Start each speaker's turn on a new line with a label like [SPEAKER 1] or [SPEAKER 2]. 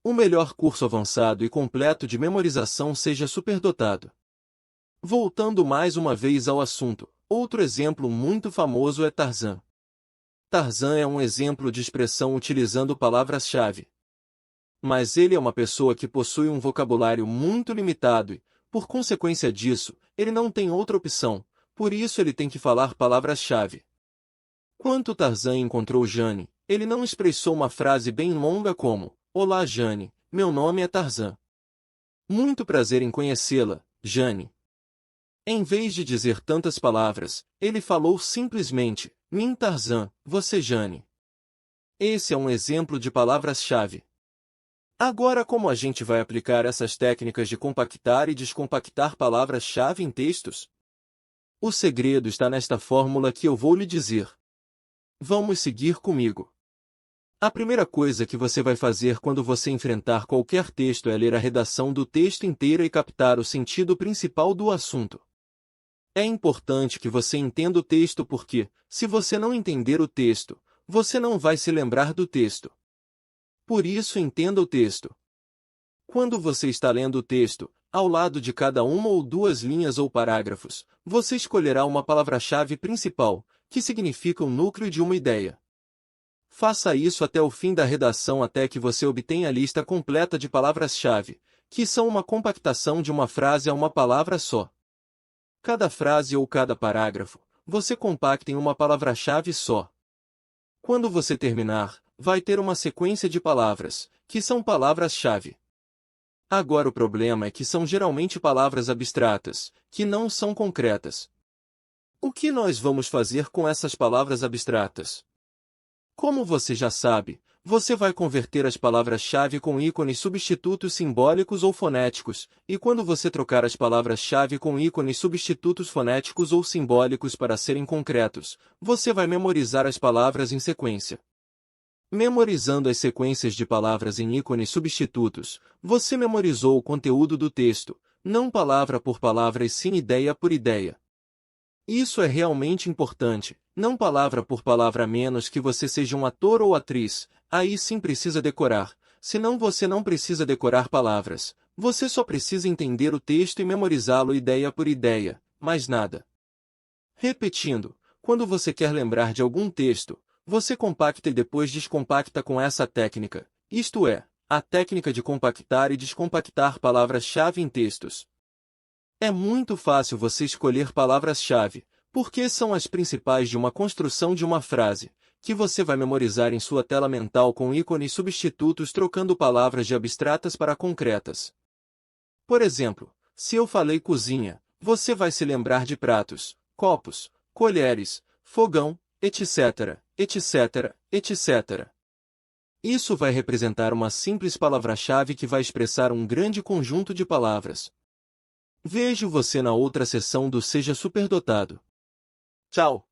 [SPEAKER 1] O melhor curso avançado e completo de memorização seja superdotado. Voltando mais uma vez ao assunto, outro exemplo muito famoso é Tarzan. Tarzan é um exemplo de expressão utilizando palavras-chave. Mas ele é uma pessoa que possui um vocabulário muito limitado e, por consequência disso, ele não tem outra opção, por isso ele tem que falar palavras-chave. Quando Tarzan encontrou Jane, ele não expressou uma frase bem longa como: "Olá, Jane, meu nome é Tarzan. Muito prazer em conhecê-la, Jane." Em vez de dizer tantas palavras, ele falou simplesmente: "Mim Tarzan, você Jane." Esse é um exemplo de palavras-chave. Agora, como a gente vai aplicar essas técnicas de compactar e descompactar palavras-chave em textos? O segredo está nesta fórmula que eu vou lhe dizer. Vamos seguir comigo. A primeira coisa que você vai fazer quando você enfrentar qualquer texto é ler a redação do texto inteira e captar o sentido principal do assunto. É importante que você entenda o texto porque, se você não entender o texto, você não vai se lembrar do texto. Por isso, entenda o texto. Quando você está lendo o texto, ao lado de cada uma ou duas linhas ou parágrafos, você escolherá uma palavra-chave principal, que significa o núcleo de uma ideia. Faça isso até o fim da redação até que você obtenha a lista completa de palavras-chave, que são uma compactação de uma frase a uma palavra só. Cada frase ou cada parágrafo, você compacta em uma palavra-chave só. Quando você terminar, vai ter uma sequência de palavras, que são palavras-chave. Agora o problema é que são geralmente palavras abstratas, que não são concretas. O que nós vamos fazer com essas palavras abstratas? Como você já sabe, você vai converter as palavras-chave com ícones substitutos simbólicos ou fonéticos, e quando você trocar as palavras-chave com ícones substitutos fonéticos ou simbólicos para serem concretos, você vai memorizar as palavras em sequência. Memorizando as sequências de palavras em ícones substitutos, você memorizou o conteúdo do texto, não palavra por palavra e sim ideia por ideia. Isso é realmente importante, não palavra por palavra a menos que você seja um ator ou atriz, aí sim precisa decorar, senão você não precisa decorar palavras, você só precisa entender o texto e memorizá-lo ideia por ideia, mais nada. Repetindo, quando você quer lembrar de algum texto, você compacta e depois descompacta com essa técnica, isto é, a técnica de compactar e descompactar palavras-chave em textos. É muito fácil você escolher palavras-chave, porque são as principais de uma construção de uma frase, que você vai memorizar em sua tela mental com ícones substitutos trocando palavras de abstratas para concretas. Por exemplo, se eu falei cozinha, você vai se lembrar de pratos, copos, colheres, fogão, etc., etc., etc. Isso vai representar uma simples palavra-chave que vai expressar um grande conjunto de palavras. Vejo você na outra sessão do Seja Superdotado. Tchau!